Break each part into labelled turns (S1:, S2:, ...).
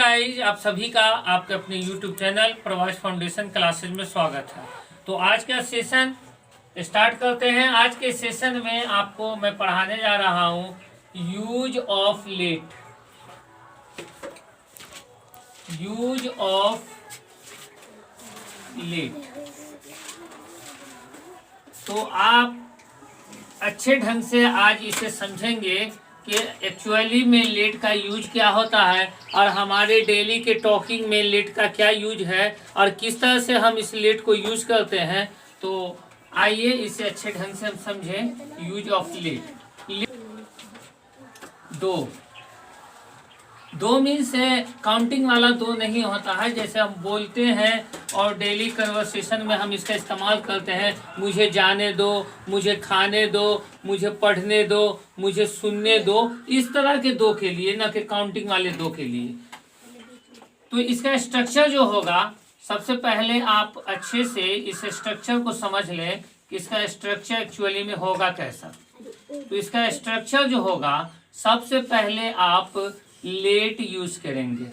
S1: Guys, आप सभी का आपके अपने YouTube चैनल प्रवास फाउंडेशन क्लासेज में स्वागत है। तो आज का सेशन स्टार्ट करते हैं। आज के सेशन में आपको मैं पढ़ाने जा रहा हूँ use of let. Use of let. तो आप अच्छे ढंग से आज इसे समझेंगे कि एक्चुअली में लेट का यूज क्या होता है और हमारे डेली के टॉकिंग में लेट का क्या यूज है और किस तरह से हम इस लेट को यूज करते हैं। तो आइए इसे अच्छे ढंग से हम समझें। Use of let. दो मीन्स काउंटिंग वाला दो नहीं होता है, जैसे हम बोलते हैं और डेली कन्वर्सेशन में हम इसका इस्तेमाल करते हैं। मुझे जाने दो, मुझे खाने दो, मुझे पढ़ने दो, मुझे सुनने दो, इस तरह के दो के लिए, न कि काउंटिंग वाले दो के लिए। तो इसका स्ट्रक्चर जो होगा, सबसे पहले आप अच्छे से इस स्ट्रक्चर को समझ लें कि इसका स्ट्रक्चर एक्चुअली में होगा कैसा। तो इसका स्ट्रक्चर जो होगा, सबसे पहले आप लेट यूज करेंगे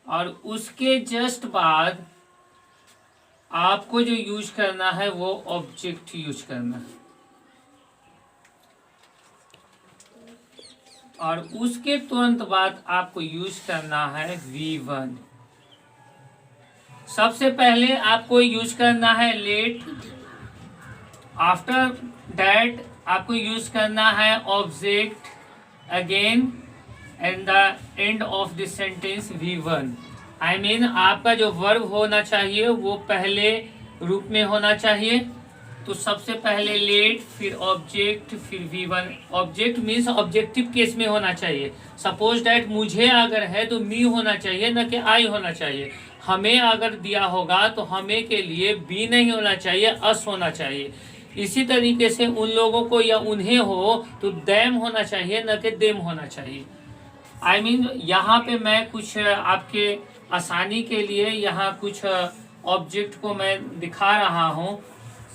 S1: और उसके जस्ट बाद आपको जो यूज करना है वो ऑब्जेक्ट यूज करना है और उसके तुरंत बाद आपको यूज करना है V1। सबसे पहले आपको यूज करना है लेट, आफ्टर दैट आपको यूज करना है object again and the end of this sentence V1। I mean आपका जो वर्ब होना चाहिए वो पहले रूप में होना चाहिए। तो सबसे पहले लेट, फिर ऑब्जेक्ट, फिर V1। Object means objective case में होना चाहिए। सपोज डैट मुझे अगर है तो मी होना चाहिए, न कि आई होना चाहिए। हमें अगर दिया होगा तो हमें के लिए बी नहीं होना चाहिए, अस होना चाहिए। इसी तरीके से उन लोगों को या उन्हें हो तो दैम होना चाहिए, न कि देम होना चाहिए। आई मीन यहाँ पे मैं कुछ आपके आसानी के लिए यहाँ कुछ ऑब्जेक्ट को मैं दिखा रहा हूँ।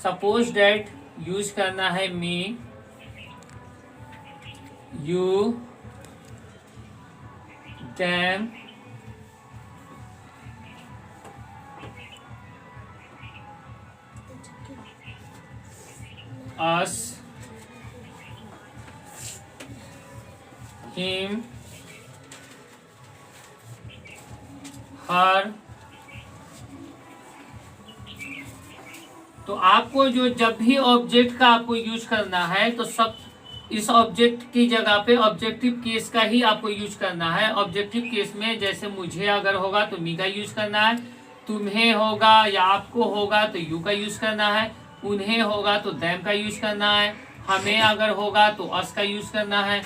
S1: सपोज डैट यूज करना है me, you, them, us, him, her। तो आपको जो जब भी ऑब्जेक्ट का आपको यूज करना है तो सब इस ऑब्जेक्ट की जगह पे ऑब्जेक्टिव केस का ही आपको यूज करना है। ऑब्जेक्टिव केस में जैसे मुझे अगर होगा तो मी का यूज करना है, तुम्हें होगा या आपको होगा तो यू का यूज करना है, उन्हें होगा तो देम का यूज करना है, हमें अगर होगा तो अस का यूज करना है,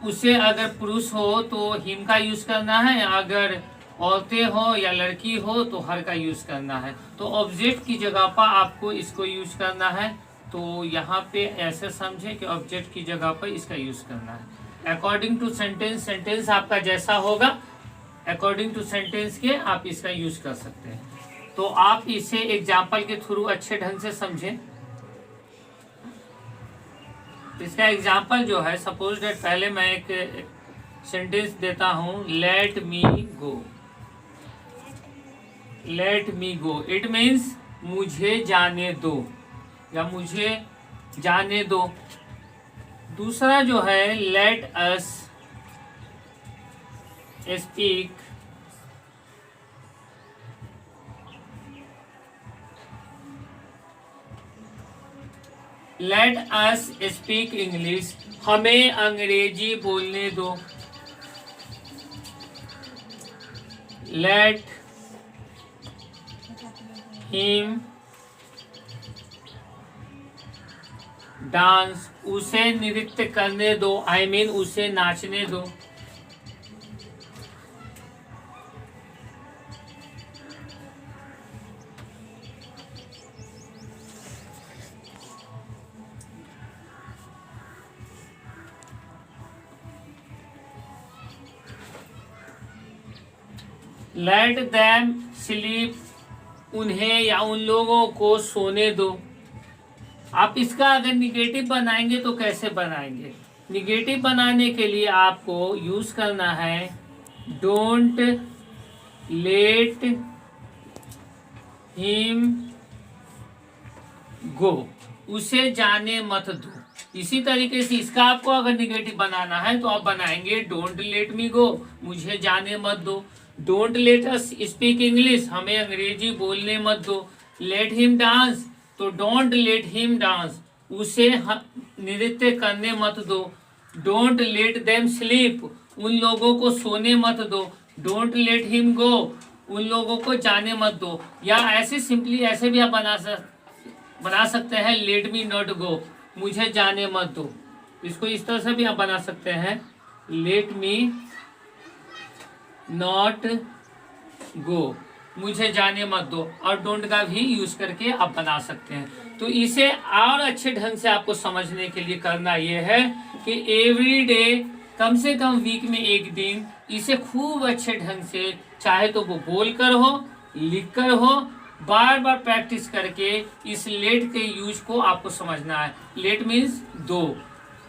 S1: उसे अगर पुरुष हो तो हिम का यूज करना है, अगर औरतें हो या लड़की हो तो हर का यूज करना है। तो ऑब्जेक्ट की जगह पर आपको इसको यूज करना है। तो यहाँ पे ऐसे समझे कि ऑब्जेक्ट की जगह पर इसका यूज करना है। अकॉर्डिंग टू सेंटेंस, सेंटेंस आपका जैसा होगा अकॉर्डिंग टू सेंटेंस के आप इसका यूज कर सकते हैं। तो आप इसे एग्जाम्पल के थ्रू अच्छे ढंग से समझें। इसका एग्जाम्पल जो है, सपोज दैट पहले मैं एक सेंटेंस देता हूं, let me go. Let me go it means मुझे जाने दो या मुझे जाने दो। दूसरा जो है let us speak. Let us speak English, हमें अंग्रेजी बोलने दो। लेट हिम डांस, उसे नृत्य करने दो। आई मीन उसे नाचने दो। लेट देम स्लीप, उन्हें या उन लोगों को सोने दो। आप इसका अगर निगेटिव बनाएंगे तो कैसे बनाएंगे? निगेटिव बनाने के लिए आपको यूज करना है डोंट लेट हिम गो, उसे जाने मत दो। इसी तरीके से इसका आपको अगर निगेटिव बनाना है तो आप बनाएंगे डोंट लेट मी गो, मुझे जाने मत दो। Don't let us speak English, हमें अंग्रेजी बोलने मत दो। लेट हिम डांस, तो डोंट लेट हिम डांस, उसे नृत्य करने मत दो। डोंट लेट देम स्लीप, उन लोगों को सोने मत दो। डोंट लेट हिम गो, उन लोगों को जाने मत दो। या ऐसे सिंपली ऐसे भी आप बना सकते हैं लेट मी नॉट गो, मुझे जाने मत दो। इसको इस तरह से भी आप बना सकते हैं लेट मी नॉट गो, मुझे जाने मत दो। और डोंट का भी यूज करके आप बना सकते हैं। तो इसे और अच्छे ढंग से आपको समझने के लिए करना यह है कि एवरी डे, कम से कम वीक में एक दिन, इसे खूब अच्छे ढंग से, चाहे तो वो बोल कर हो, लिख कर हो, बार बार प्रैक्टिस करके इस लेट के यूज को आपको समझना है। लेट मीन्स दो,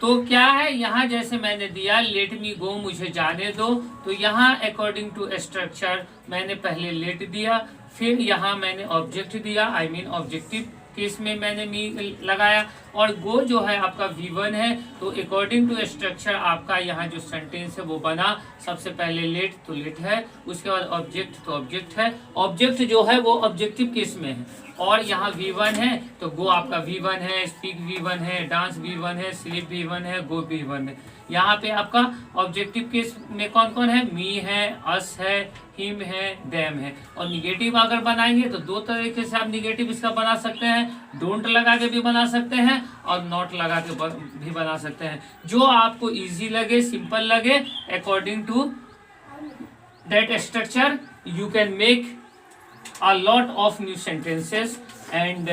S1: तो क्या है यहाँ जैसे मैंने दिया लेट मी गो, मुझे जाने दो, तो यहाँ अकॉर्डिंग टू स्ट्रक्चर मैंने पहले लेट दिया, फिर यहाँ मैंने ऑब्जेक्ट दिया, आई मीन ऑब्जेक्टिव केस में मैंने मी लगाया, और गो जो है आपका V1 है। तो अकॉर्डिंग टू स्ट्रक्चर आपका यहाँ जो सेंटेंस है वो बना, सबसे पहले लेट तो लेट है, उसके बाद ऑब्जेक्ट तो ऑब्जेक्ट है, ऑब्जेक्ट जो है वो ऑब्जेक्टिव केस में है, और यहाँ V1 है तो गो आपका V1 है, स्पीक V1 है, डांस V1 है, स्लीप V1 है, गो V1 है। यहाँ पे आपका ऑब्जेक्टिव केस में कौन कौन है, मी है, अस है, हिम है, देम है। और निगेटिव अगर बनाएंगे तो दो तरीके से आप निगेटिव इसका बना सकते हैं, डोंट लगा के भी बना सकते हैं और नॉट लगा के भी बना सकते हैं, जो आपको इजी लगे, सिंपल लगे। According to that structure you can make a lot of new sentences and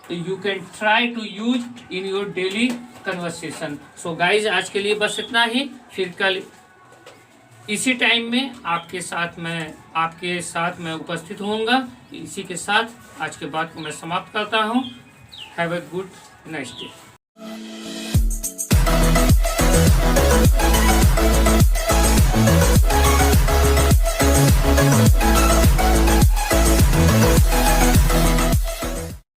S1: you can try to use in your daily conversation. So guys, आज के लिए बस इतना ही, फिर कल इसी टाइम में आपके साथ मैं उपस्थित होऊंगा। इसी के साथ आज के बात को मैं समाप्त करता हूँ। Have a good night day.